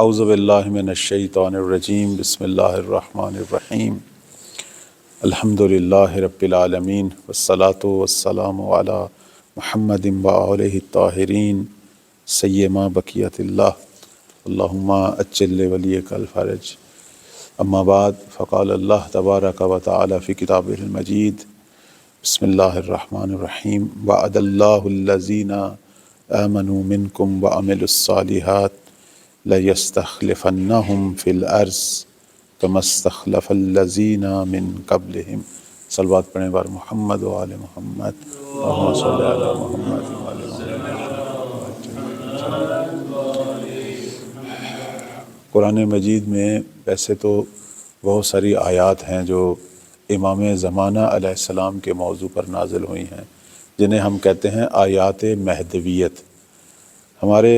اعوذ باللہ من الشیطان الرجیم بسم اللہ الرحمن الرحیم الحمد للہ رب العالمین والصلاة والسلام علی محمد وآلہ الطاہرین سیما بقیت اللہ اللہم اجل ولیک الفرج اما بعد فقال اللہ تبارک و تعالی فی کتابہ المجید بسم اللہ الرحمن الرحیم وعد اللہ الذین آمنوا منکم وعملوا الصالحات لَيَسْتَخْلِفَنَّهُمْ فِي الْأَرْضِ كَمَا اسْتَخْلَفَ الَّذِينَ مِن قَبْلِهِمْ۔ صلوات پڑھیں بار محمد و آل محمد اللہم صلی علی محمد و آل محمد۔ قرآن مجید میں ویسے تو بہت ساری آیات ہیں جو امام زمانہ علیہ السلام کے موضوع پر نازل ہوئی ہیں، جنہیں ہم کہتے ہیں آیات مہدویت۔ ہمارے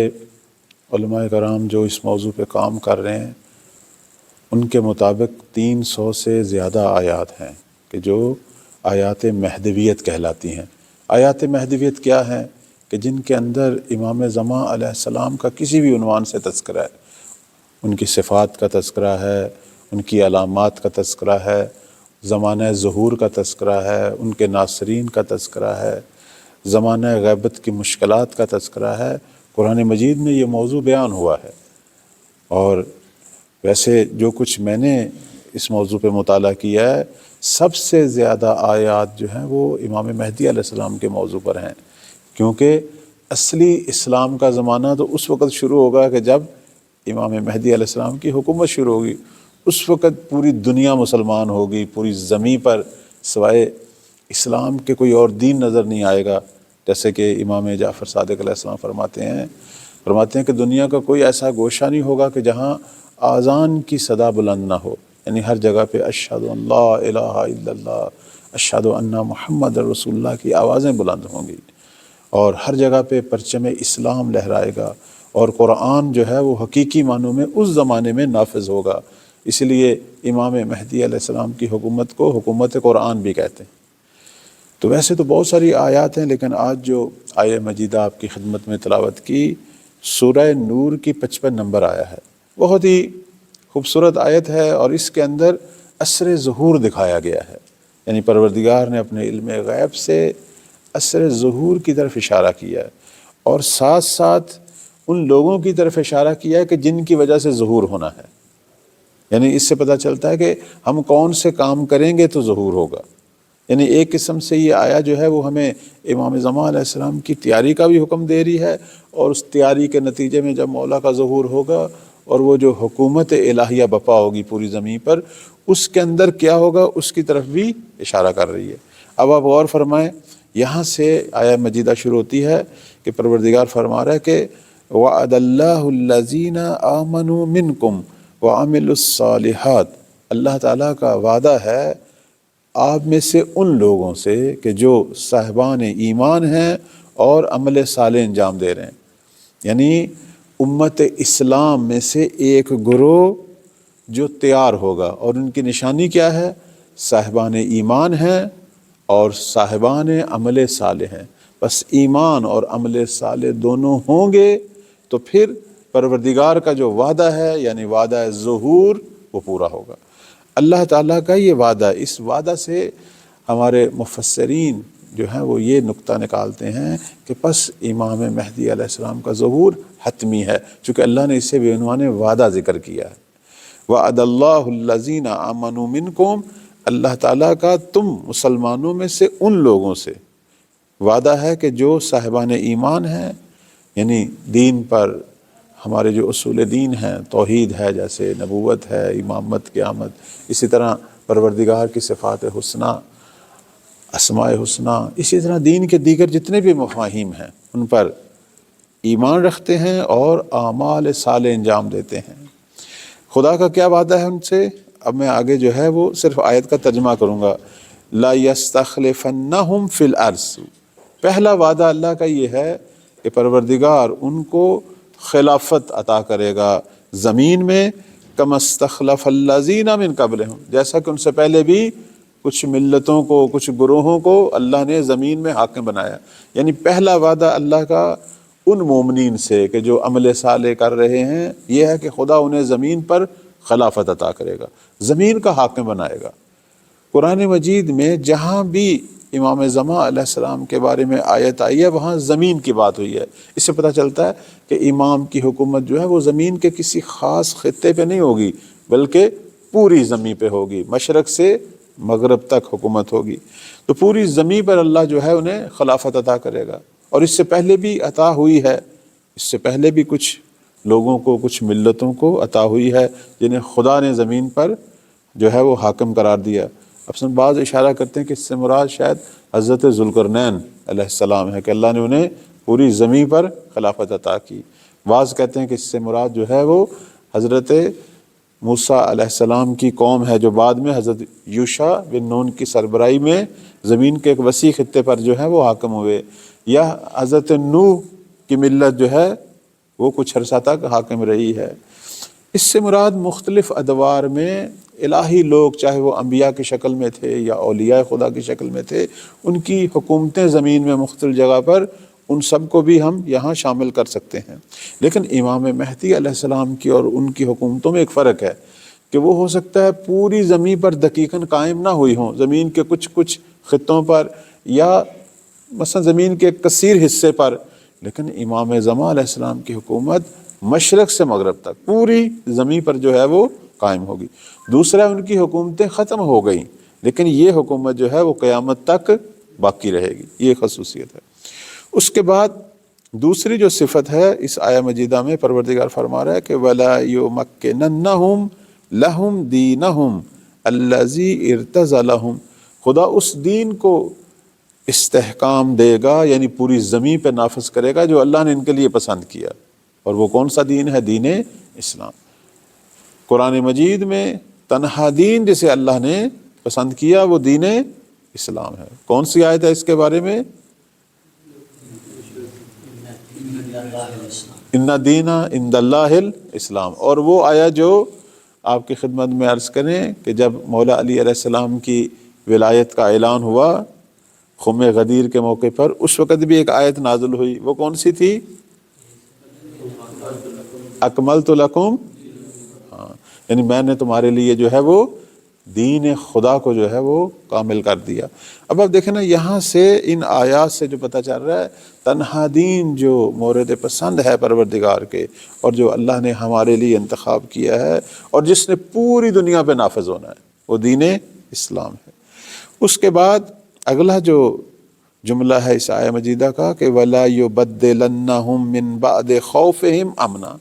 علماء کرام جو اس موضوع پہ کام کر رہے ہیں ان کے مطابق 300 سے زیادہ آیات ہیں کہ جو آیات مہدویت کہلاتی ہیں۔ آیات مہدویت کیا ہیں؟ کہ جن کے اندر امام زمان علیہ السلام کا کسی بھی عنوان سے تذکرہ ہے، ان کی صفات کا تذکرہ ہے، ان کی علامات کا تذکرہ ہے، زمانہ ظہور کا تذکرہ ہے، ان کے ناصرین کا تذکرہ ہے، زمانہ غیبت کی مشکلات کا تذکرہ ہے۔ قرآن مجید میں یہ موضوع بیان ہوا ہے، اور ویسے جو کچھ میں نے اس موضوع پہ مطالعہ کیا ہے، سب سے زیادہ آیات جو ہیں وہ امام مہدی علیہ السلام کے موضوع پر ہیں، کیونکہ اصلی اسلام کا زمانہ تو اس وقت شروع ہوگا کہ جب امام مہدی علیہ السلام کی حکومت شروع ہوگی۔ اس وقت پوری دنیا مسلمان ہوگی، پوری زمین پر سوائے اسلام کے کوئی اور دین نظر نہیں آئے گا۔ جیسے کہ امام جعفر صادق علیہ السلام فرماتے ہیں کہ دنیا کا کوئی ایسا گوشہ نہیں ہوگا کہ جہاں آذان کی صدا بلند نہ ہو، یعنی ہر جگہ پہ اشہد ان لا الہ الا اللہ، اشہد ان محمد رسول اللہ کی آوازیں بلند ہوں گی، اور ہر جگہ پہ پرچم اسلام لہرائے گا، اور قرآن جو ہے وہ حقیقی معنوں میں اس زمانے میں نافذ ہوگا۔ اس لیے امام مہدی علیہ السلام کی حکومت کو حکومت قرآن بھی کہتے ہیں۔ تو ویسے تو بہت ساری آیات ہیں، لیکن آج جو آیہ مجیدہ آپ کی خدمت میں تلاوت کی، سورہ نور کی 55 نمبر آیا ہے، بہت ہی خوبصورت آیت ہے، اور اس کے اندر عصر ظہور دکھایا گیا ہے، یعنی پروردگار نے اپنے علم غیب سے عصر ظہور کی طرف اشارہ کیا ہے، اور ساتھ ساتھ ان لوگوں کی طرف اشارہ کیا ہے کہ جن کی وجہ سے ظہور ہونا ہے۔ یعنی اس سے پتہ چلتا ہے کہ ہم کون سے کام کریں گے تو ظہور ہوگا۔ یعنی ایک قسم سے یہ آیا جو ہے وہ ہمیں امام زمان علیہ السلام کی تیاری کا بھی حکم دے رہی ہے، اور اس تیاری کے نتیجے میں جب مولا کا ظہور ہوگا اور وہ جو حکومت الہیہ بپا ہوگی پوری زمین پر، اس کے اندر کیا ہوگا اس کی طرف بھی اشارہ کر رہی ہے۔ اب آپ غور فرمائیں، یہاں سے آیہ مجیدہ شروع ہوتی ہے کہ پروردگار فرما رہا ہے کہ وعد اللہ الذین آمنوا منکم وعملوا الصالحات، اللہ تعالیٰ کا وعدہ ہے آپ میں سے ان لوگوں سے کہ جو صاحبان ایمان ہیں اور عمل صالح انجام دے رہے ہیں۔ یعنی امت اسلام میں سے ایک گروہ جو تیار ہوگا، اور ان کی نشانی کیا ہے؟ صاحبان ایمان ہیں اور صاحبان عمل صالح ہیں۔ بس ایمان اور عمل صالح دونوں ہوں گے تو پھر پروردگار کا جو وعدہ ہے، یعنی وعدہ ظہور، وہ پورا ہوگا۔ اللہ تعالیٰ کا یہ وعدہ، اس وعدہ سے ہمارے مفسرین جو ہیں وہ یہ نقطہ نکالتے ہیں کہ پس امام مہدی علیہ السلام کا ظہور حتمی ہے، چونکہ اللہ نے اسے بھی عنوان وعدہ ذکر کیا ہے۔ وعد اللہ الذین آمنوا منکم، اللہ تعالیٰ کا تم مسلمانوں میں سے ان لوگوں سے وعدہ ہے کہ جو صاحبان ایمان ہیں، یعنی دین پر ہمارے جو اصول دین ہیں، توحید ہے، جیسے نبوت ہے، امامت، قیامت، اسی طرح پروردگار کی صفات حسنہ، اسماء حسنہ، اسی طرح دین کے دیگر جتنے بھی مفاہیم ہیں ان پر ایمان رکھتے ہیں اور اعمال صالح انجام دیتے ہیں۔ خدا کا کیا وعدہ ہے ان سے؟ اب میں آگے جو ہے وہ صرف آیت کا ترجمہ کروں گا۔ لا یستخلفنہم فی الارض، پہلا وعدہ اللہ کا یہ ہے کہ پروردگار ان کو خلافت عطا کرے گا زمین میں، کما استخلف الذین من قبلہم، جیسا کہ ان سے پہلے بھی کچھ ملتوں کو، کچھ گروہوں کو اللہ نے زمین میں حاکم بنایا۔ یعنی پہلا وعدہ اللہ کا ان مومنین سے کہ جو عمل صالح کر رہے ہیں، یہ ہے کہ خدا انہیں زمین پر خلافت عطا کرے گا، زمین کا حاکم بنائے گا۔ قرآن مجید میں جہاں بھی امام زمان علیہ السلام کے بارے میں آیت آئی ہے وہاں زمین کی بات ہوئی ہے۔ اس سے پتہ چلتا ہے کہ امام کی حکومت جو ہے وہ زمین کے کسی خاص خطے پہ نہیں ہوگی، بلکہ پوری زمین پہ ہوگی، مشرق سے مغرب تک حکومت ہوگی۔ تو پوری زمین پر اللہ جو ہے انہیں خلافت عطا کرے گا، اور اس سے پہلے بھی عطا ہوئی ہے، اس سے پہلے بھی کچھ لوگوں کو، کچھ ملتوں کو عطا ہوئی ہے جنہیں خدا نے زمین پر جو ہے وہ حاکم قرار دیا۔ اب بعض اشارہ کرتے ہیں کہ اس سے مراد شاید حضرت ذوالقرنین علیہ السلام ہے کہ اللہ نے انہیں پوری زمین پر خلافت عطا کی۔ بعض کہتے ہیں کہ اس سے مراد جو ہے وہ حضرت موسیٰ علیہ السلام کی قوم ہے جو بعد میں حضرت یوشع بن نون کی سربراہی میں زمین کے ایک وسیع خطے پر جو ہے وہ حاکم ہوئے، یا حضرت نوح کی ملت جو ہے وہ کچھ عرصہ تک حاکم رہی ہے۔ اس سے مراد مختلف ادوار میں الہی لوگ، چاہے وہ انبیاء کی شکل میں تھے یا اولیاء خدا کی شکل میں تھے، ان کی حکومتیں زمین میں مختلف جگہ پر، ان سب کو بھی ہم یہاں شامل کر سکتے ہیں۔ لیکن امام مہدی علیہ السلام کی اور ان کی حکومتوں میں ایک فرق ہے کہ وہ ہو سکتا ہے پوری زمین پر دقیقاً قائم نہ ہوئی ہوں، زمین کے کچھ خطوں پر یا مثلا زمین کے کثیر حصے پر، لیکن امام زمان علیہ السلام کی حکومت مشرق سے مغرب تک پوری زمین پر جو ہے وہ قائم ہوگی۔ دوسرا، ان کی حکومتیں ختم ہو گئیں لیکن یہ حکومت جو ہے وہ قیامت تک باقی رہے گی، یہ خصوصیت ہے۔ اس کے بعد دوسری جو صفت ہے اس آیہ مجیدہ میں، پروردگار فرما رہا ہے کہ وَلَا يُمَكِّنَنَّهُمْ لَهُمْ دِينَهُمْ الَّذِي ارْتَضَىٰ لَهُمْ، خدا اس دین کو استحکام دے گا، یعنی پوری زمین پہ نافذ کرے گا جو اللہ نے ان کے لیے پسند کیا، اور وہ کون سا دین ہے؟ دین اسلام۔ قرآن مجید میں تنہا دین جسے اللہ نے پسند کیا وہ دین اسلام ہے۔ کون سی آیت ہے اس کے بارے میں؟ ان دین عند اللہ الاسلام۔ اور وہ آیا جو آپ کی خدمت میں عرض کریں کہ جب مولا علی علیہ السلام کی ولایت کا اعلان ہوا خم غدیر کے موقع پر، اس وقت بھی ایک آیت نازل ہوئی، وہ کون سی تھی؟ اکملت لکم، یعنی میں نے تمہارے لیے جو ہے وہ دین خدا کو جو ہے وہ کامل کر دیا۔ اب آپ دیکھیں نا، یہاں سے ان آیات سے جو پتہ چل رہا ہے تنہا دین جو مورد پسند ہے پروردگار کے، اور جو اللہ نے ہمارے لیے انتخاب کیا ہے اور جس نے پوری دنیا پہ نافذ ہونا ہے، وہ دین اسلام ہے۔ اس کے بعد اگلا جو جملہ ہے اس آیہ مجیدہ کا کہ وَلَا يُبَدِّلَنَّهُم مِّن بَعْدِ خَوْفِهِمْ امنا،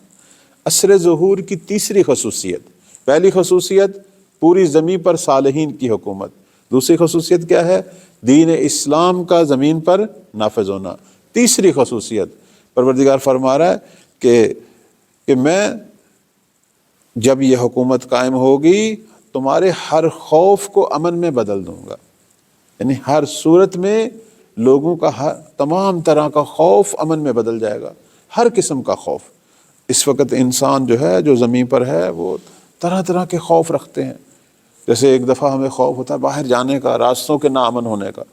عصر ظہور کی تیسری خصوصیت۔ پہلی خصوصیت پوری زمین پر صالحین کی حکومت، دوسری خصوصیت کیا ہے؟ دین اسلام کا زمین پر نافذ ہونا۔ تیسری خصوصیت پروردگار فرما رہا ہے کہ میں جب یہ حکومت قائم ہوگی تمہارے ہر خوف کو امن میں بدل دوں گا، یعنی ہر صورت میں لوگوں کا تمام طرح کا خوف امن میں بدل جائے گا، ہر قسم کا خوف۔ اس وقت انسان جو ہے جو زمین پر ہے وہ طرح طرح کے خوف رکھتے ہیں، جیسے ایک دفعہ ہمیں خوف ہوتا ہے باہر جانے کا، راستوں کے ناامن ہونے کا۔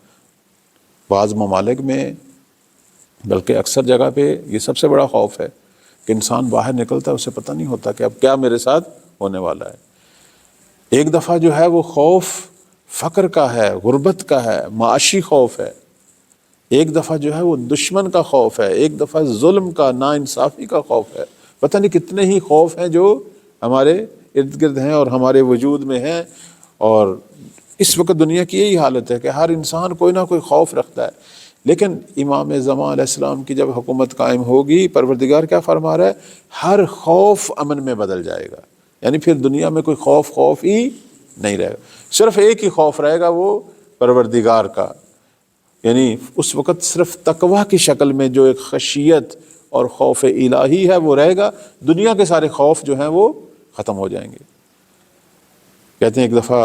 بعض ممالک میں بلکہ اکثر جگہ پہ یہ سب سے بڑا خوف ہے کہ انسان باہر نکلتا ہے اسے پتہ نہیں ہوتا کہ اب کیا میرے ساتھ ہونے والا ہے۔ ایک دفعہ جو ہے وہ خوف فقر کا ہے، غربت کا ہے، معاشی خوف ہے۔ ایک دفعہ جو ہے وہ دشمن کا خوف ہے، ایک دفعہ ظلم کا، ناانصافی کا خوف ہے۔ پتہ نہیں کتنے ہی خوف ہیں جو ہمارے ارد گرد ہیں اور ہمارے وجود میں ہیں، اور اس وقت دنیا کی یہی حالت ہے کہ ہر انسان کوئی نہ کوئی خوف رکھتا ہے۔ لیکن امام زمان علیہ السلام کی جب حکومت قائم ہوگی، پروردگار کیا فرما رہا ہے؟ ہر خوف امن میں بدل جائے گا، یعنی پھر دنیا میں کوئی خوف ہی نہیں رہے گا، صرف ایک ہی خوف رہے گا، وہ پروردگار کا۔ یعنی اس وقت صرف تقویٰ کی شکل میں جو ایک خشیت اور خوف الہی ہے وہ رہے گا، دنیا کے سارے خوف جو ہیں وہ ختم ہو جائیں گے۔ کہتے ہیں ایک دفعہ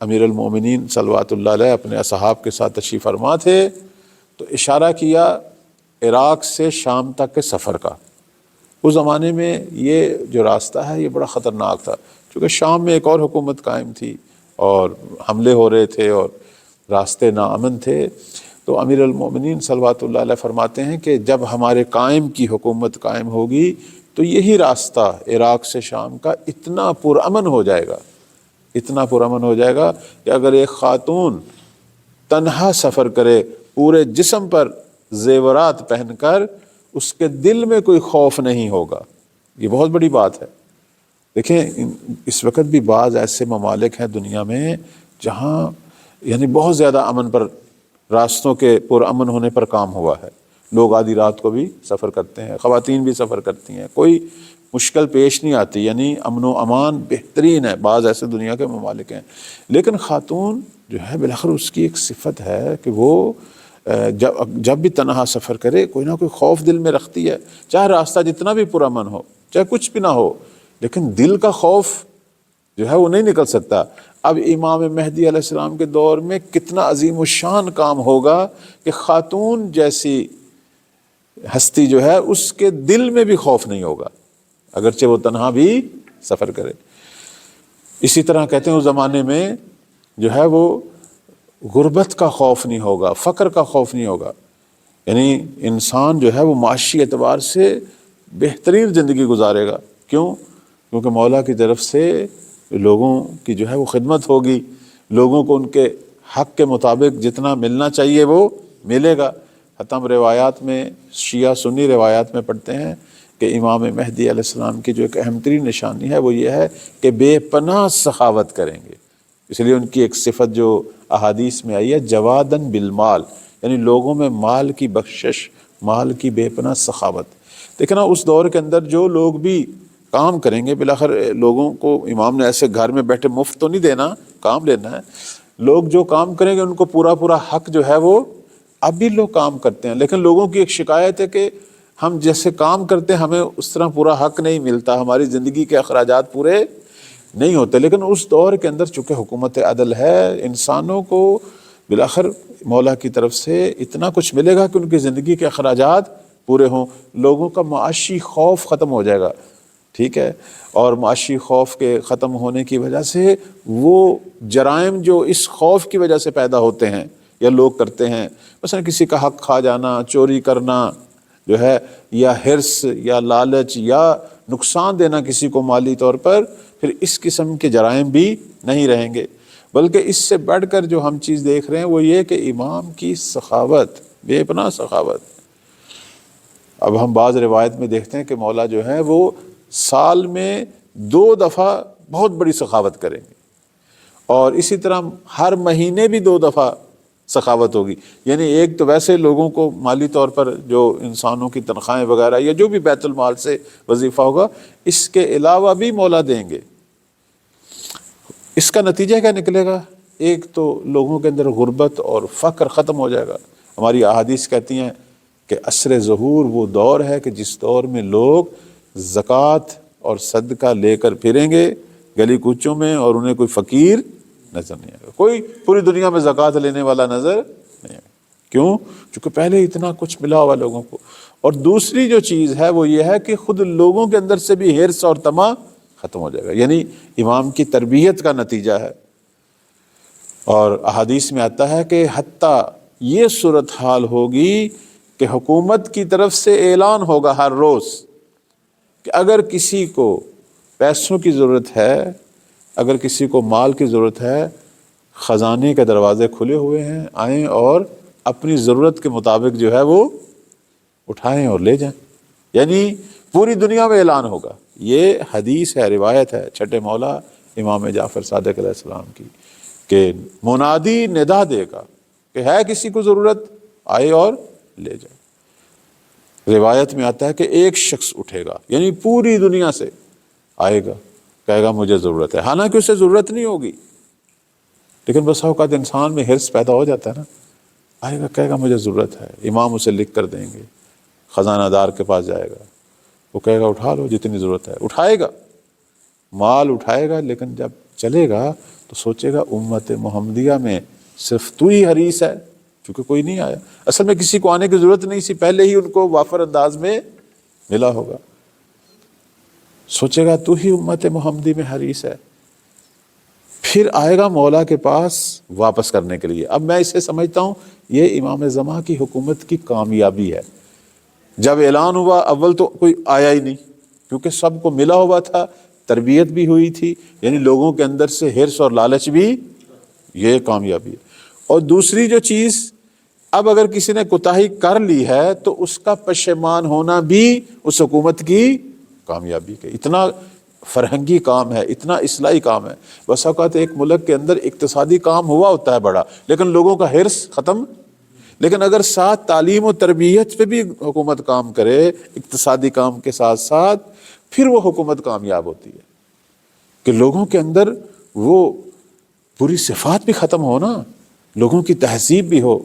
امیر المومنین صلوات اللہ علیہ اپنے اصحاب کے ساتھ تشریف فرما تھے تو اشارہ کیا عراق سے شام تک کے سفر کا۔ اس زمانے میں یہ جو راستہ ہے یہ بڑا خطرناک تھا، چونکہ شام میں ایک اور حکومت قائم تھی اور حملے ہو رہے تھے اور راستے ناامن تھے۔ تو امیر المومنین صلوات اللہ علیہ فرماتے ہیں کہ جب ہمارے قائم کی حکومت قائم ہوگی تو یہی راستہ عراق سے شام کا اتنا پرامن ہو جائے گا، اتنا پرامن ہو جائے گا کہ اگر ایک خاتون تنہا سفر کرے پورے جسم پر زیورات پہن کر، اس کے دل میں کوئی خوف نہیں ہوگا۔ یہ بہت بڑی بات ہے۔ دیکھیں اس وقت بھی بعض ایسے ممالک ہیں دنیا میں جہاں یعنی بہت زیادہ امن پر، راستوں کے پرامن ہونے پر کام ہوا ہے، لوگ آدھی رات کو بھی سفر کرتے ہیں، خواتین بھی سفر کرتی ہیں، کوئی مشکل پیش نہیں آتی، یعنی امن و امان بہترین ہے۔ بعض ایسے دنیا کے ممالک ہیں، لیکن خاتون جو ہے بالآخر اس کی ایک صفت ہے کہ وہ جب بھی تنہا سفر کرے کوئی نہ کوئی خوف دل میں رکھتی ہے، چاہے راستہ جتنا بھی پرامن ہو، چاہے کچھ بھی نہ ہو، لیکن دل کا خوف جو ہے وہ نہیں نکل سکتا۔ اب امام مہدی علیہ السلام کے دور میں کتنا عظیم الشان کام ہوگا کہ خاتون جیسی ہستی جو ہے اس کے دل میں بھی خوف نہیں ہوگا، اگرچہ وہ تنہا بھی سفر کرے۔ اسی طرح کہتے ہیں اس زمانے میں جو ہے وہ غربت کا خوف نہیں ہوگا، فقر کا خوف نہیں ہوگا، یعنی انسان جو ہے وہ معاشی اعتبار سے بہترین زندگی گزارے گا۔ کیوں؟ کیونکہ مولا کی طرف سے لوگوں کی جو ہے وہ خدمت ہوگی، لوگوں کو ان کے حق کے مطابق جتنا ملنا چاہیے وہ ملے گا۔ حتیٰ ہم روایات میں، شیعہ سنی روایات میں پڑھتے ہیں کہ امام مہدی علیہ السلام کی جو ایک اہم ترین نشانی ہے وہ یہ ہے کہ بے پناہ سخاوت کریں گے۔ اس لیے ان کی ایک صفت جو احادیث میں آئی ہے جوادن بالمال، یعنی لوگوں میں مال کی بخشش، مال کی بے پناہ سخاوت۔ دیکھنا اس دور کے اندر جو لوگ بھی کام کریں گے، بالآخر لوگوں کو امام نے ایسے گھر میں بیٹھے مفت تو نہیں دینا، کام لینا ہے۔ لوگ جو کام کریں گے ان کو پورا پورا حق جو ہے وہ، اب بھی لوگ کام کرتے ہیں لیکن لوگوں کی ایک شکایت ہے کہ ہم جیسے کام کرتے ہیں ہمیں اس طرح پورا حق نہیں ملتا، ہماری زندگی کے اخراجات پورے نہیں ہوتے۔ لیکن اس دور کے اندر چونکہ حکومت عدل ہے، انسانوں کو بالآخر مولا کی طرف سے اتنا کچھ ملے گا کہ ان کی زندگی کے اخراجات پورے ہوں، لوگوں کا معاشی خوف ختم ہو جائے گا، ٹھیک ہے؟ اور معاشی خوف کے ختم ہونے کی وجہ سے وہ جرائم جو اس خوف کی وجہ سے پیدا ہوتے ہیں یا لوگ کرتے ہیں، مثلا کسی کا حق کھا جانا، چوری کرنا جو ہے، یا حرص یا لالچ یا نقصان دینا کسی کو مالی طور پر، پھر اس قسم کے جرائم بھی نہیں رہیں گے۔ بلکہ اس سے بڑھ کر جو ہم چیز دیکھ رہے ہیں وہ یہ کہ امام کی سخاوت، بے پناہ سخاوت۔ اب ہم بعض روایت میں دیکھتے ہیں کہ مولا جو ہے وہ سال میں 2 دفعہ بہت بڑی سخاوت کریں گے، اور اسی طرح ہر مہینے بھی 2 دفعہ سخاوت ہوگی۔ یعنی ایک تو ویسے لوگوں کو مالی طور پر جو انسانوں کی تنخواہیں وغیرہ یا جو بھی بیت المال سے وظیفہ ہوگا، اس کے علاوہ بھی مولا دیں گے۔ اس کا نتیجہ کیا نکلے گا؟ ایک تو لوگوں کے اندر غربت اور فقر ختم ہو جائے گا۔ ہماری احادیث کہتی ہیں کہ عصر ظہور وہ دور ہے کہ جس دور میں لوگ زکوٰۃ اور صدقہ لے کر پھریں گے گلی کوچوں میں، اور انہیں کوئی فقیر نظر نہیں آئے گا، کوئی پوری دنیا میں زکوٰۃ لینے والا نظر نہیں آئے گا۔ کیوں؟ چونکہ پہلے اتنا کچھ ملا ہوا لوگوں کو۔ اور دوسری جو چیز ہے وہ یہ ہے کہ خود لوگوں کے اندر سے بھی حرص اور طمع ختم ہو جائے گا، یعنی امام کی تربیت کا نتیجہ ہے۔ اور احادیث میں آتا ہے کہ حتیٰ یہ صورتحال ہوگی کہ حکومت کی طرف سے اعلان ہوگا ہر روز کہ اگر کسی کو پیسوں کی ضرورت ہے، اگر کسی کو مال کی ضرورت ہے، خزانے کے دروازے کھلے ہوئے ہیں، آئیں اور اپنی ضرورت کے مطابق جو ہے وہ اٹھائیں اور لے جائیں۔ یعنی پوری دنیا میں اعلان ہوگا۔ یہ حدیث ہے، روایت ہے چھٹے مولا امام جعفر صادق علیہ السلام کی، کہ منادی ندا دے گا کہ ہے کسی کو ضرورت، آئے اور لے جائے۔ روایت میں آتا ہے کہ ایک شخص اٹھے گا، یعنی پوری دنیا سے آئے گا، کہے گا مجھے ضرورت ہے، حالانکہ اسے ضرورت نہیں ہوگی، لیکن بس اوقات انسان میں حرص پیدا ہو جاتا ہے نا، آئے گا کہے گا مجھے ضرورت ہے، امام اسے لکھ کر دیں گے، خزانہ دار کے پاس جائے گا، وہ کہے گا اٹھا لو جتنی ضرورت ہے، اٹھائے گا، مال اٹھائے گا، لیکن جب چلے گا تو سوچے گا امت محمدیہ میں صرف تو ہی حریص ہے، چونکہ کوئی نہیں آیا۔ اصل میں کسی کو آنے کی ضرورت نہیں سی، پہلے ہی ان کو وافر انداز میں ملا ہوگا۔ سوچے گا تو ہی امت محمدی میں حریص ہے، پھر آئے گا مولا کے پاس واپس کرنے کے لیے۔ اب میں اسے سمجھتا ہوں یہ امام زماں کی حکومت کی کامیابی ہے۔ جب اعلان ہوا اول تو کوئی آیا ہی نہیں، کیونکہ سب کو ملا ہوا تھا، تربیت بھی ہوئی تھی، یعنی لوگوں کے اندر سے حرص اور لالچ بھی، یہ کامیابی ہے۔ اور دوسری جو چیز، اب اگر کسی نے کوتاہی کر لی ہے تو اس کا پشیمان ہونا بھی اس حکومت کی کامیابی ہے۔ اتنا فرہنگی کام ہے، اتنا اصلاحی کام ہے۔ بس اوقات ایک ملک کے اندر اقتصادی کام ہوا ہوتا ہے بڑا، لیکن لوگوں کا حرص ختم۔ لیکن اگر ساتھ تعلیم و تربیت پہ بھی حکومت کام کرے، اقتصادی کام کے ساتھ ساتھ، پھر وہ حکومت کامیاب ہوتی ہے کہ لوگوں کے اندر وہ بری صفات بھی ختم ہو نا، لوگوں کی تہذیب بھی ہو۔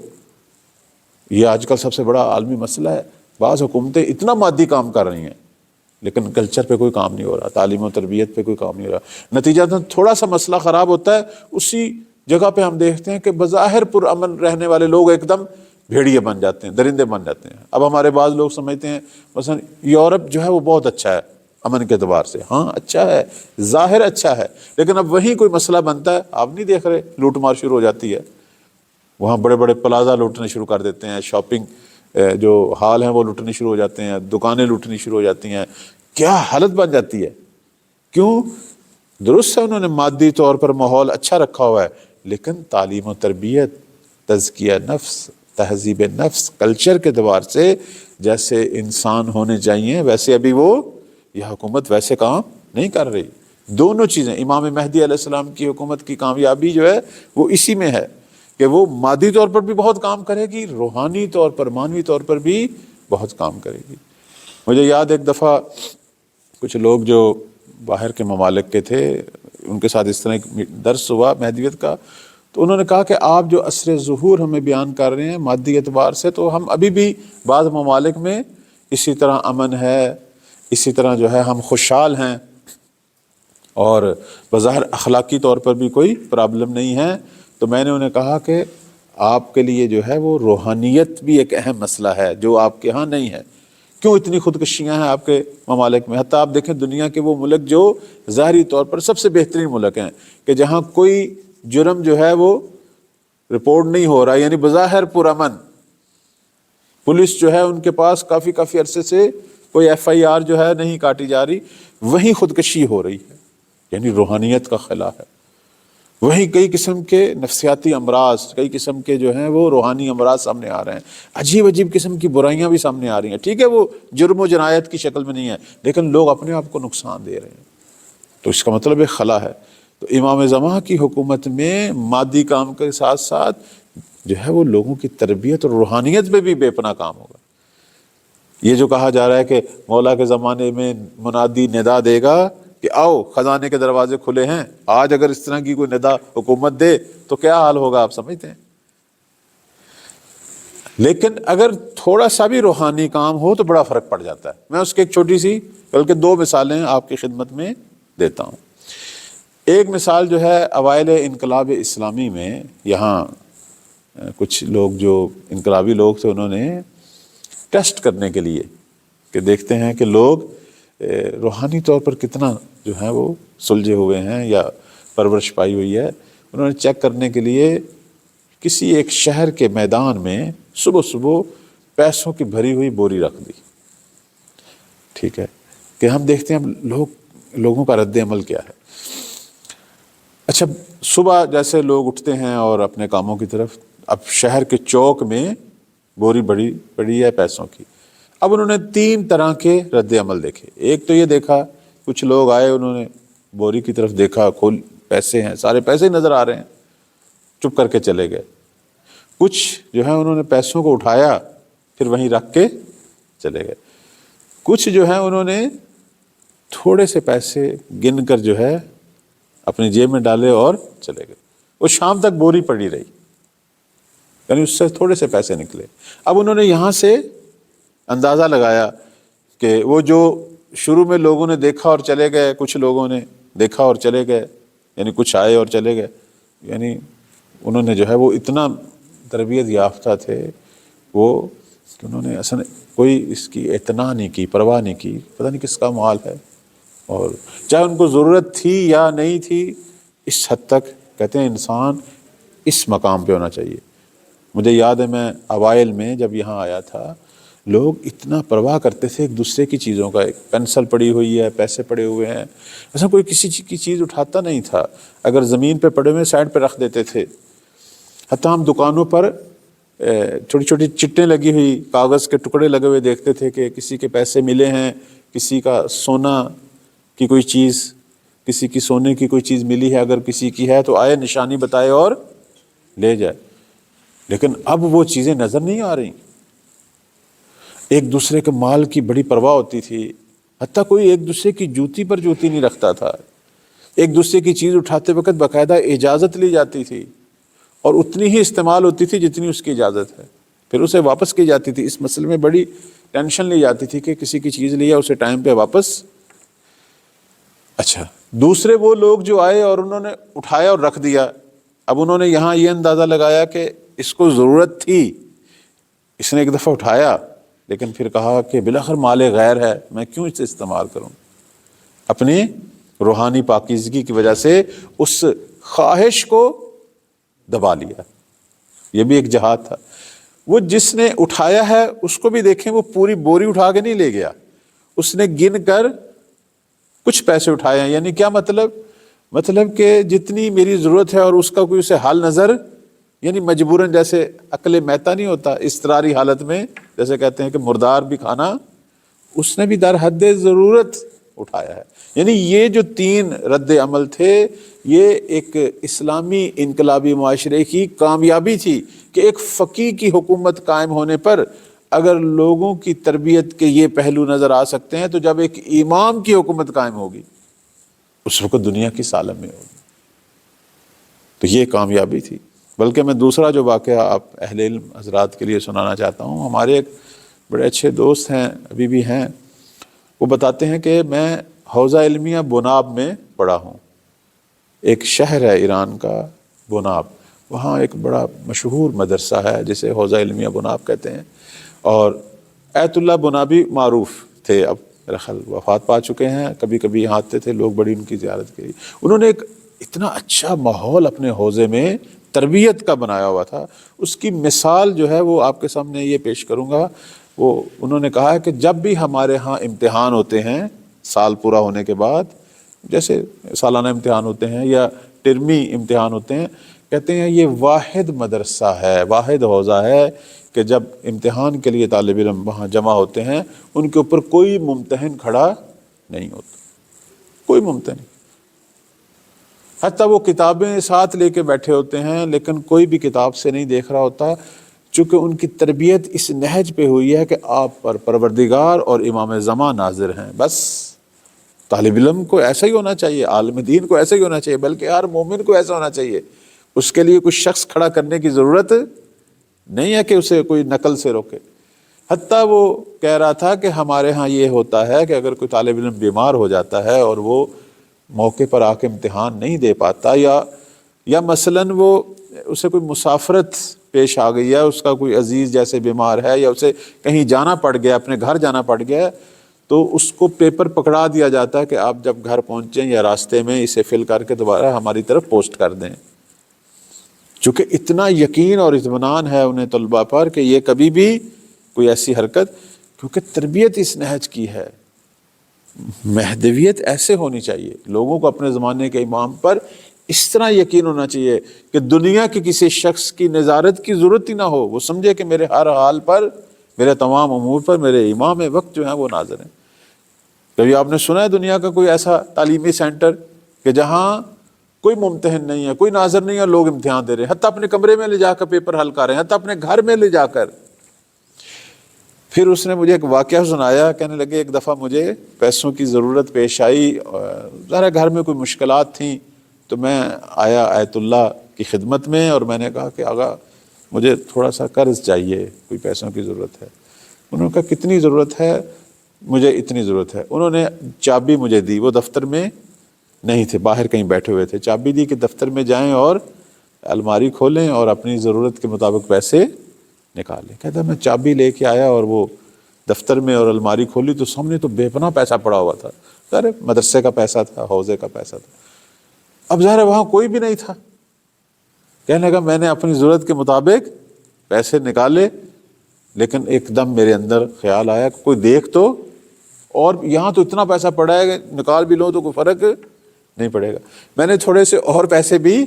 یہ آج کل سب سے بڑا عالمی مسئلہ ہے۔ بعض حکومتیں اتنا مادی کام کر رہی ہیں لیکن کلچر پہ کوئی کام نہیں ہو رہا، تعلیم و تربیت پہ کوئی کام نہیں ہو رہا۔ نتیجہ تھوڑا سا مسئلہ خراب ہوتا ہے، اسی جگہ پہ ہم دیکھتے ہیں کہ بظاہر پرامن رہنے والے لوگ ایک دم بھیڑیے بن جاتے ہیں، درندے بن جاتے ہیں۔ اب ہمارے بعض لوگ سمجھتے ہیں مثلا یورپ جو ہے وہ بہت اچھا ہے امن کے اعتبار سے، ہاں اچھا ہے، ظاہر اچھا ہے، لیکن اب وہیں کوئی مسئلہ بنتا ہے، آپ نہیں دیکھ رہے، لوٹ مار شروع ہو جاتی ہے۔ وہاں بڑے بڑے پلازا لوٹنے شروع کر دیتے ہیں، شاپنگ جو ہال ہیں وہ لوٹنے شروع ہو جاتے ہیں، دکانیں لوٹنی شروع ہو جاتی ہیں۔ کیا حالت بن جاتی ہے؟ کیوں؟ درست ہے انہوں نے مادی طور پر ماحول اچھا رکھا ہوا ہے، لیکن تعلیم و تربیت، تزکیہ نفس، تہذیب نفس، کلچر کے اعتبار سے جیسے انسان ہونے چاہیے ویسے ابھی وہ یہ حکومت ویسے کام نہیں کر رہی۔ دونوں چیزیں، امام مہدی علیہ السلام کی حکومت کی کامیابی جو ہے وہ اسی میں ہے کہ وہ مادی طور پر بھی بہت کام کرے گی، روحانی طور پر، معنوی طور پر بھی بہت کام کرے گی۔ مجھے یاد ایک دفعہ کچھ لوگ جو باہر کے ممالک کے تھے، ان کے ساتھ اس طرح ایک درس ہوا مہدیت کا، تو انہوں نے کہا کہ آپ جو عصر ظہور ہمیں بیان کر رہے ہیں مادی اعتبار سے، تو ہم ابھی بھی بعض ممالک میں اسی طرح امن ہے، اسی طرح جو ہے ہم خوشحال ہیں، اور بظاہر اخلاقی طور پر بھی کوئی پرابلم نہیں ہے۔ تو میں نے انہیں کہا کہ آپ کے لیے جو ہے وہ روحانیت بھی ایک اہم مسئلہ ہے جو آپ کے ہاں نہیں ہے۔ کیوں اتنی خودکشیاں ہیں آپ کے ممالک میں؟ حتیٰ آپ دیکھیں دنیا کے وہ ملک جو ظاہری طور پر سب سے بہترین ملک ہیں، کہ جہاں کوئی جرم جو ہے وہ رپورٹ نہیں ہو رہا، یعنی بظاہر پرامن، پولیس جو ہے ان کے پاس کافی عرصے سے کوئی ایف آئی آر جو ہے نہیں کاٹی جا رہی، وہیں خودکشی ہو رہی ہے، یعنی روحانیت کا خلا ہے۔ وہیں کئی قسم کے نفسیاتی امراض، کئی قسم کے جو ہیں وہ روحانی امراض سامنے آ رہے ہیں، عجیب قسم کی برائیاں بھی سامنے آ رہی ہیں۔ ٹھیک ہے وہ جرم و جنایت کی شکل میں نہیں ہے، لیکن لوگ اپنے آپ کو نقصان دے رہے ہیں، تو اس کا مطلب ایک خلا ہے۔ تو امام زمان کی حکومت میں مادی کام کے ساتھ ساتھ جو ہے وہ لوگوں کی تربیت اور روحانیت پہ بھی بے پناہ کام ہوگا۔ یہ جو کہا جا رہا ہے کہ مولا کے زمانے میں منادی ندا دے گا کہ آؤ خزانے کے دروازے کھلے ہیں، آج اگر اس طرح کی کوئی ندا حکومت دے تو کیا حال ہوگا آپ سمجھتے ہیں؟ لیکن اگر تھوڑا سا بھی روحانی کام ہو تو بڑا فرق پڑ جاتا ہے۔ میں اس کی ایک چھوٹی سی بلکہ 2 مثالیں آپ کی خدمت میں دیتا ہوں۔ ایک مثال جو ہے اوائل انقلاب اسلامی میں، یہاں کچھ لوگ جو انقلابی لوگ تھے انہوں نے ٹیسٹ کرنے کے لیے کہ دیکھتے ہیں کہ لوگ روحانی طور پر کتنا جو ہے وہ سلجھے ہوئے ہیں یا پرورش پائی ہوئی ہے، انہوں نے چیک کرنے کے لیے کسی ایک شہر کے میدان میں صبح پیسوں کی بھری ہوئی بوری رکھ دی۔ ٹھیک ہے کہ ہم دیکھتے ہیں لوگوں کا رد عمل کیا ہے۔ اچھا، صبح جیسے لوگ اٹھتے ہیں اور اپنے کاموں کی طرف، اب شہر کے چوک میں بوری بڑی پڑی ہے پیسوں کی۔ اب انہوں نے 3 طرح کے رد عمل دیکھے۔ ایک تو یہ دیکھا، کچھ لوگ آئے، انہوں نے بوری کی طرف دیکھا، کھول پیسے ہیں، سارے پیسے ہی نظر آ رہے ہیں، چپ کر کے چلے گئے۔ کچھ جو ہے انہوں نے پیسوں کو اٹھایا پھر وہیں رکھ کے چلے گئے۔ کچھ جو ہے انہوں نے تھوڑے سے پیسے گن کر جو ہے اپنی جیب میں ڈالے اور چلے گئے۔ وہ شام تک بوری پڑی رہی، یعنی اس سے تھوڑے سے پیسے نکلے۔ اب انہوں نے یہاں سے اندازہ لگایا کہ وہ جو شروع میں لوگوں نے دیکھا اور چلے گئے، کچھ لوگوں نے دیکھا اور چلے گئے، یعنی کچھ آئے اور چلے گئے، یعنی انہوں نے جو ہے وہ اتنا تربیت یافتہ تھے وہ کہ انہوں نے اصلا کوئی اس کی اعتنا نہیں کی، پرواہ نہیں کی، پتہ نہیں کس کا مال ہے، اور چاہے ان کو ضرورت تھی یا نہیں تھی، اس حد تک کہتے ہیں انسان اس مقام پہ ہونا چاہیے۔ مجھے یاد ہے میں اوائل میں جب یہاں آیا تھا، لوگ اتنا پرواہ کرتے تھے ایک دوسرے کی چیزوں کا، ایک پینسل پڑی ہوئی ہے، پیسے پڑے ہوئے ہیں، ایسا کوئی کسی کی چیز اٹھاتا نہیں تھا، اگر زمین پہ پڑے ہوئے سائڈ پہ رکھ دیتے تھے۔ حتیٰ ہم دکانوں پر چھوٹی چھوٹی چٹیں لگی ہوئی، کاغذ کے ٹکڑے لگے ہوئے دیکھتے تھے کہ کسی کے پیسے ملے ہیں، کسی کا سونا کی کوئی چیز، کسی کی سونے کی کوئی چیز ملی ہے، اگر کسی کی ہے تو آئے نشانی بتائے اور لے جائے۔ لیکن اب وہ چیزیں نظر نہیں آ رہی۔ ایک دوسرے کے مال کی بڑی پرواہ ہوتی تھی، حتیٰ کوئی ایک دوسرے کی جوتی پر جوتی نہیں رکھتا تھا، ایک دوسرے کی چیز اٹھاتے وقت باقاعدہ اجازت لی جاتی تھی اور اتنی ہی استعمال ہوتی تھی جتنی اس کی اجازت ہے، پھر اسے واپس کی جاتی تھی۔ اس مسئلے میں بڑی ٹینشن لی جاتی تھی کہ کسی کی چیز لیا اسے ٹائم پہ واپس۔ اچھا، دوسرے وہ لوگ جو آئے اور انہوں نے اٹھایا اور رکھ دیا، اب انہوں نے یہاں یہ اندازہ لگایا کہ اس کو ضرورت تھی، اس نے ایک دفعہ اٹھایا لیکن پھر کہا کہ بالاخر مال غیر ہے، میں کیوں اسے استعمال کروں؟ اپنی روحانی پاکیزگی کی وجہ سے اس خواہش کو دبا لیا۔ یہ بھی ایک جہاد تھا۔ وہ جس نے اٹھایا ہے اس کو بھی دیکھیں، وہ پوری بوری اٹھا کے نہیں لے گیا، اس نے گن کر کچھ پیسے اٹھائے ہیں۔ یعنی کیا مطلب کہ جتنی میری ضرورت ہے اور اس کا کوئی اسے حال نظر، یعنی مجبوراً، جیسے عقل میتا نہیں ہوتا، اضطراری حالت میں جیسے کہتے ہیں کہ مردار بھی کھانا، اس نے بھی در حد ضرورت اٹھایا ہے۔ یعنی یہ جو تین رد عمل تھے، یہ ایک اسلامی انقلابی معاشرے کی کامیابی تھی کہ ایک فقیہ کی حکومت قائم ہونے پر اگر لوگوں کی تربیت کے یہ پہلو نظر آ سکتے ہیں تو جب ایک امام کی حکومت قائم ہوگی اس وقت دنیا کی عالم میں ہوگی۔ تو یہ کامیابی تھی۔ بلکہ میں دوسرا جو واقعہ آپ اہل علم حضرات کے لیے سنانا چاہتا ہوں، ہمارے ایک بڑے اچھے دوست ہیں، ابھی بھی ہیں، وہ بتاتے ہیں کہ میں حوزہ علمیہ بناب میں پڑھا ہوں، ایک شہر ہے ایران کا بناب، وہاں ایک بڑا مشہور مدرسہ ہے جسے حوزہ علمیہ بناب کہتے ہیں، اور ایت اللہ بنابی معروف تھے، اب میرا خیال وفات پا چکے ہیں، کبھی کبھی یہاں آتے تھے لوگ بڑی ان کی زیارت کے لیے۔ انہوں نے ایک اتنا اچھا ماحول اپنے حوزے میں تربیت کا بنایا ہوا تھا، اس کی مثال جو ہے وہ آپ کے سامنے یہ پیش کروں گا۔ وہ انہوں نے کہا ہے کہ جب بھی ہمارے ہاں امتحان ہوتے ہیں سال پورا ہونے کے بعد، جیسے سالانہ امتحان ہوتے ہیں یا ٹرمی امتحان ہوتے ہیں، کہتے ہیں یہ واحد مدرسہ ہے، واحد حوزہ ہے کہ جب امتحان کے لیے طالب علم وہاں جمع ہوتے ہیں ان کے اوپر کوئی ممتحن کھڑا نہیں ہوتا، کوئی ممتحن نہیں، حتیٰ وہ کتابیں ساتھ لے کے بیٹھے ہوتے ہیں لیکن کوئی بھی کتاب سے نہیں دیکھ رہا ہوتا، چونکہ ان کی تربیت اس نہج پہ ہوئی ہے کہ آپ پر پروردگار اور امام زمان ناظر ہیں۔ بس طالب علم کو ایسا ہی ہونا چاہیے، عالم دین کو ایسا ہی ہونا چاہیے، بلکہ ہر مومن کو ایسا ہونا چاہیے۔ اس کے لیے کوئی شخص کھڑا کرنے کی ضرورت نہیں ہے کہ اسے کوئی نقل سے روکے۔ حتیٰ وہ کہہ رہا تھا کہ ہمارے ہاں یہ ہوتا ہے کہ اگر کوئی طالب علم بیمار ہو جاتا ہے اور وہ موقع پر آ کے امتحان نہیں دے پاتا، یا مثلاً وہ اسے کوئی مسافرت پیش آ گئی ہے، اس کا کوئی عزیز جیسے بیمار ہے یا اسے کہیں جانا پڑ گیا، اپنے گھر جانا پڑ گیا، تو اس کو پیپر پکڑا دیا جاتا ہے کہ آپ جب گھر پہنچیں یا راستے میں اسے فل کر کے دوبارہ ہماری طرف پوسٹ کر دیں، چونکہ اتنا یقین اور اطمینان ہے انہیں طلباء پر کہ یہ کبھی بھی کوئی ایسی حرکت، کیونکہ تربیت اس نہج کی ہے۔ مہدویت ایسے ہونی چاہیے، لوگوں کو اپنے زمانے کے امام پر اس طرح یقین ہونا چاہیے کہ دنیا کے کسی شخص کی نظارت کی ضرورت ہی نہ ہو، وہ سمجھے کہ میرے ہر حال پر، میرے تمام امور پر میرے امام وقت جو ہیں وہ ناظر ہیں۔ کبھی آپ نے سنا ہے دنیا کا کوئی ایسا تعلیمی سینٹر کہ جہاں کوئی ممتحن نہیں ہے، کوئی ناظر نہیں ہے، لوگ امتحان دے رہے ہیں، حتیٰ اپنے کمرے میں لے جا کر پیپر حل کر رہے ہیں، حتیٰ اپنے گھر میں لے جا کر۔ پھر اس نے مجھے ایک واقعہ سنایا، کہنے لگے ایک دفعہ مجھے پیسوں کی ضرورت پیش آئی، ذرا گھر میں کوئی مشکلات تھیں، تو میں آیا ایت اللہ کی خدمت میں اور میں نے کہا کہ آقا مجھے تھوڑا سا قرض چاہیے، کوئی پیسوں کی ضرورت ہے۔ انہوں نے کہا کتنی ضرورت ہے؟ مجھے اتنی ضرورت ہے۔ انہوں نے چابی مجھے دی، وہ دفتر میں نہیں تھے، باہر کہیں بیٹھے ہوئے تھے، چابی دی کہ دفتر میں جائیں اور الماری کھولیں اور اپنی ضرورت کے مطابق پیسے نکالیں۔ کہتا میں چابی لے کے آیا اور وہ دفتر میں اور الماری کھولی تو سامنے تو بے پناہ پیسہ پڑا ہوا تھا، مدرسے کا پیسہ تھا، حوزے کا پیسہ تھا۔ اب ظاہر ہے وہاں کوئی بھی نہیں تھا، کہنے لگا میں نے اپنی ضرورت کے مطابق پیسے نکالے، لیکن ایک دم میرے اندر خیال آیا کہ کوئی دیکھ تو، اور یہاں تو اتنا پیسہ پڑا ہے کہ نکال بھی لو تو کوئی فرق نہیں پڑے گا۔ میں نے تھوڑے سے اور پیسے بھی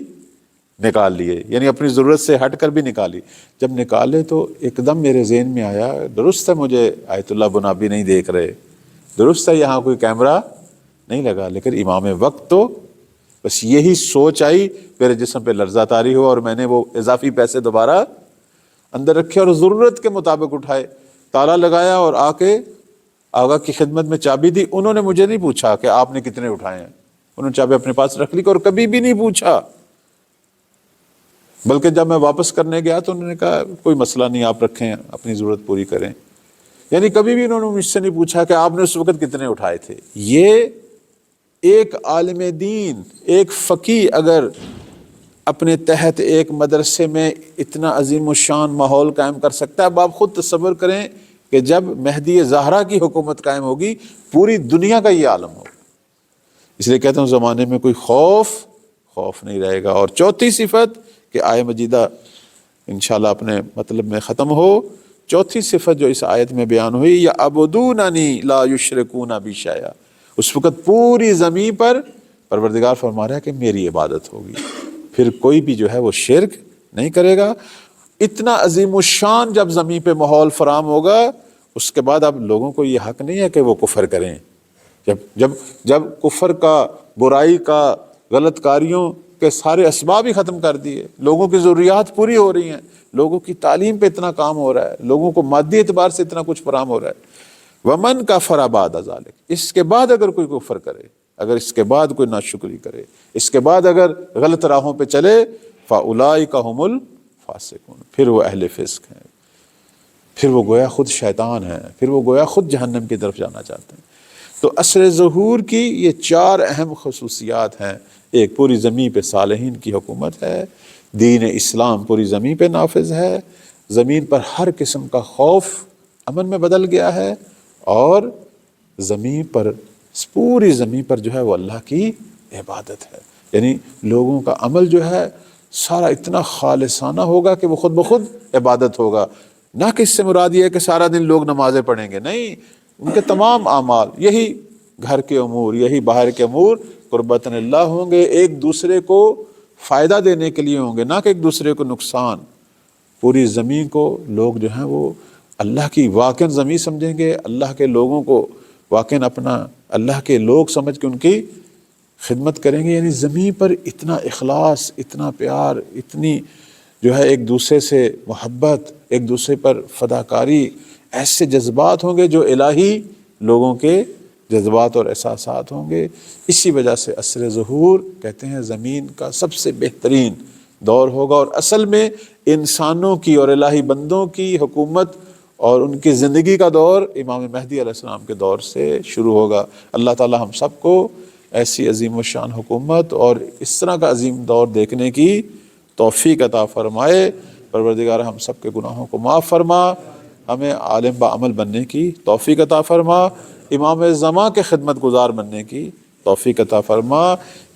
نکال لیے، یعنی اپنی ضرورت سے ہٹ کر بھی نکالی۔ جب نکالے تو ایک دم میرے ذہن میں آیا، درست ہے مجھے آیت اللہ بنابی نہیں دیکھ رہے، درست ہے یہاں کوئی کیمرہ نہیں لگا، لیکن امام وقت تو، بس یہی سوچ آئی، میرے جسم پہ لرزہ طاری ہوا، اور میں نے وہ اضافی پیسے دوبارہ اندر رکھے اور ضرورت کے مطابق اٹھائے، تالا لگایا اور آ کے آغا کی خدمت میں چابی دی۔ انہوں نے مجھے نہیں پوچھا کہ آپ نے کتنے اٹھائے ہیں، انہوں نے چابی اپنے پاس رکھ لی اور کبھی بھی نہیں پوچھا، بلکہ جب میں واپس کرنے گیا تو انہوں نے کہا کوئی مسئلہ نہیں، آپ رکھیں، اپنی ضرورت پوری کریں۔ یعنی کبھی بھی انہوں نے مجھ سے نہیں پوچھا کہ آپ نے اس وقت کتنے اٹھائے تھے۔ یہ ایک عالم دین، ایک فقیہ اگر اپنے تحت ایک مدرسے میں اتنا عظیم الشان ماحول قائم کر سکتا ہے، اب آپ خود تصور کریں کہ جب مہدی زہرا کی حکومت قائم ہوگی، پوری دنیا کا یہ عالم ہوگا۔ اس لیے کہتا ہوں زمانے میں کوئی خوف نہیں رہے گا۔ اور چوتھی صفت کہ آیہ مجیدہ انشاءاللہ اپنے مطلب میں ختم ہو، چوتھی صفت جو اس آیت میں بیان ہوئی، یا عبدوننی لا یشرکون بی شیئا، اس وقت پوری زمین پر پروردگار فرما رہا ہے کہ میری عبادت ہوگی، پھر کوئی بھی جو ہے وہ شرک نہیں کرے گا۔ اتنا عظیم الشان جب زمین پہ ماحول فراہم ہوگا، اس کے بعد اب لوگوں کو یہ حق نہیں ہے کہ وہ کفر کریں۔ جب کفر کا، برائی کا، غلط کاریوں کے سارے اسباب ہی ختم کر دیے، لوگوں کی ضروریات پوری ہو رہی ہیں، لوگوں کی تعلیم پہ اتنا کام ہو رہا ہے، لوگوں کو مادی اعتبار سے اتنا کچھ فراہم ہو رہا ہے، ومن کفر بعد ذلک، اس کے بعد اگر کوئی کفر کرے، اگر اس کے بعد کوئی ناشکری کرے، اس کے بعد اگر غلط راہوں پہ چلے، فاولئک هم الفاسقون، پھر وہ اہل فسق ہیں، پھر وہ گویا خود شیطان ہیں، پھر وہ گویا خود جہنم کی طرف جانا چاہتے ہیں۔ تو عصر ظہور کی یہ چار اہم خصوصیات ہیں۔ ایک، پوری زمین پہ صالحین کی حکومت ہے، دین اسلام پوری زمین پہ نافذ ہے، زمین پر ہر قسم کا خوف امن میں بدل گیا ہے، اور زمین پر، پوری زمین پر جو ہے وہ اللہ کی عبادت ہے۔ یعنی لوگوں کا عمل جو ہے سارا اتنا خالصانہ ہوگا کہ وہ خود بخود عبادت ہوگا۔ نہ کہ اس سے مراد یہ ہے کہ سارا دن لوگ نمازیں پڑھیں گے، نہیں، ان کے تمام اعمال، یہی گھر کے امور، یہی باہر کے امور قربتاً اللہ ہوں گے، ایک دوسرے کو فائدہ دینے کے لیے ہوں گے، نہ کہ ایک دوسرے کو نقصان۔ پوری زمین کو لوگ جو ہیں وہ اللہ کی واقعاً زمین سمجھیں گے، اللہ کے لوگوں کو واقعاً اپنا اللہ کے لوگ سمجھ کے ان کی خدمت کریں گے۔ یعنی زمین پر اتنا اخلاص، اتنا پیار، اتنی جو ہے ایک دوسرے سے محبت، ایک دوسرے پر فداکاری، ایسے جذبات ہوں گے جو الہی لوگوں کے جذبات اور احساسات ہوں گے۔ اسی وجہ سے عصر ظہور کہتے ہیں زمین کا سب سے بہترین دور ہوگا، اور اصل میں انسانوں کی اور الہی بندوں کی حکومت اور ان کی زندگی کا دور امام مہدی علیہ السلام کے دور سے شروع ہوگا۔ اللہ تعالی ہم سب کو ایسی عظیم الشان حکومت اور اس طرح کا عظیم دور دیکھنے کی توفیق عطا فرمائے۔ پروردگار ہم سب کے گناہوں کو معاف فرما، ہمیں عالم با عمل بننے کی توفیق عطا فرما، امام زمان کے خدمت گزار بننے کی توفیق عطا فرما۔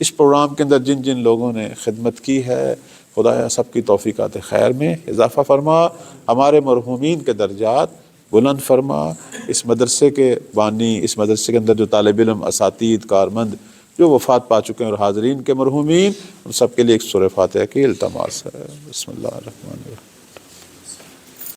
اس پروگرام کے اندر جن جن لوگوں نے خدمت کی ہے، خدایا سب کی توفیقات خیر میں اضافہ فرما، ہمارے مرحومین کے درجات بلند فرما، اس مدرسے کے بانی، اس مدرسے کے اندر جو طالب علم، اساتید، کارمند جو وفات پا چکے ہیں اور حاضرین کے مرحومین، ان سب کے لیے ایک سورہ فاتحہ کی التماس ہے۔ بسم اللہ الرحمن الرحیم۔